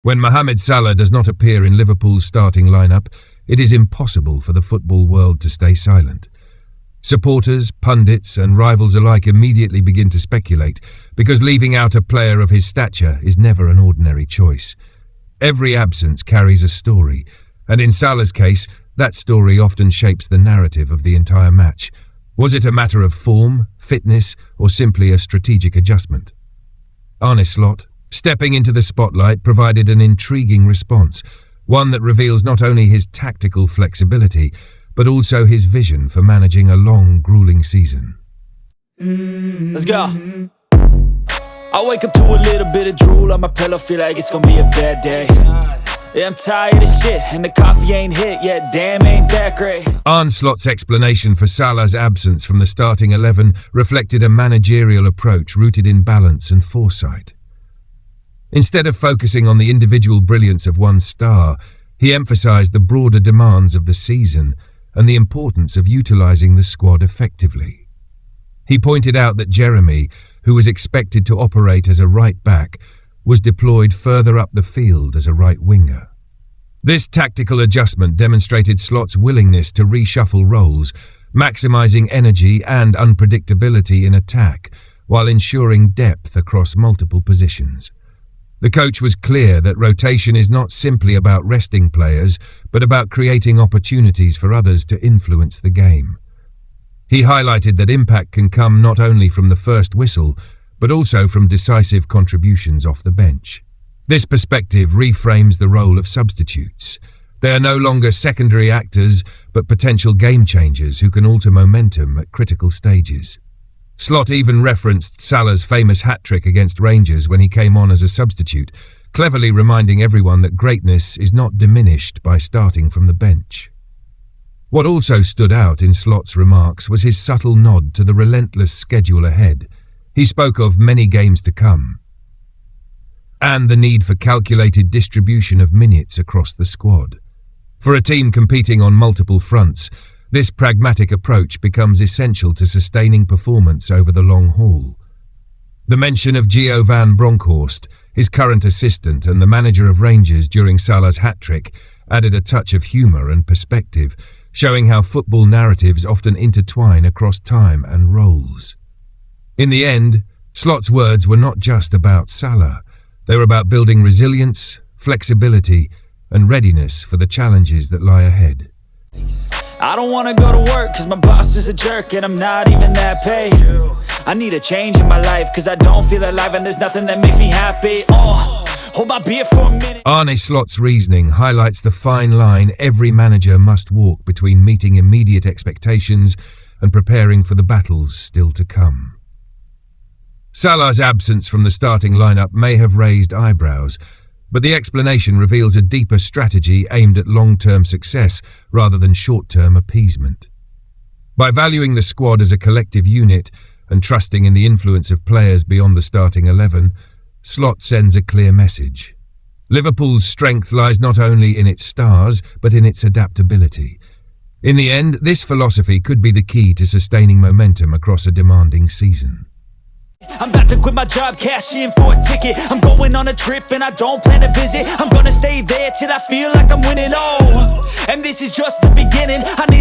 When Mohamed Salah does not appear in Liverpool's starting lineup, it is impossible for the football world to stay silent. Supporters, pundits and rivals alike immediately begin to speculate, because leaving out a player of his stature is never an ordinary choice. Every absence carries a story, and in Salah's case, that story often shapes the narrative of the entire match. Was it a matter of form, fitness, or simply a strategic adjustment? Arne Slot, stepping into the spotlight, provided an intriguing response, one that reveals not only his tactical flexibility, but also his vision for managing a long, grueling season. Let's go. I wake up to a little bit of drool on my pillow, feel like it's gonna be a bad day. Yeah, I'm tired of shit, and the coffee ain't hit yet, damn ain't that great. Arne Slot's explanation for Salah's absence from the starting 11 reflected a managerial approach rooted in balance and foresight. Instead of focusing on the individual brilliance of one star, he emphasized the broader demands of the season and the importance of utilizing the squad effectively. He pointed out that Jeremy, who was expected to operate as a right back, was deployed further up the field as a right winger. This tactical adjustment demonstrated Slot's willingness to reshuffle roles, maximizing energy and unpredictability in attack, while ensuring depth across multiple positions. The coach was clear that rotation is not simply about resting players, but about creating opportunities for others to influence the game. He highlighted that impact can come not only from the first whistle, but also from decisive contributions off the bench. This perspective reframes the role of substitutes. They are no longer secondary actors, but potential game changers who can alter momentum at critical stages. Slot even referenced Salah's famous hat-trick against Rangers when he came on as a substitute, cleverly reminding everyone that greatness is not diminished by starting from the bench. What also stood out in Slot's remarks was his subtle nod to the relentless schedule ahead. He spoke of many games to come, and the need for calculated distribution of minutes across the squad. For a team competing on multiple fronts, this pragmatic approach becomes essential to sustaining performance over the long haul. The mention of Gio van Bronckhorst, his current assistant and the manager of Rangers during Salah's hat-trick, added a touch of humour and perspective, showing how football narratives often intertwine across time and roles. In the end, Slot's words were not just about Salah. They were about building resilience, flexibility, and readiness for the challenges that lie ahead. I don't wanna go to work cause my boss is a jerk and I'm not even that paid. I need a change in my life cause I don't feel alive and there's nothing that makes me happy. Hold my beer for a minute. Arne Slot's reasoning highlights the fine line every manager must walk between meeting immediate expectations and preparing for the battles still to come. Salah's absence from the starting lineup may have raised eyebrows, but the explanation reveals a deeper strategy aimed at long-term success rather than short-term appeasement. By valuing the squad as a collective unit and trusting in the influence of players beyond the starting 11, Slot sends a clear message. Liverpool's strength lies not only in its stars, but in its adaptability. In the end, this philosophy could be the key to sustaining momentum across a demanding season. I'm about to quit my job, cash in for a ticket. I'm going on a trip and I don't plan to visit. I'm gonna stay there till I feel like I'm winning. And this is just the beginning. I need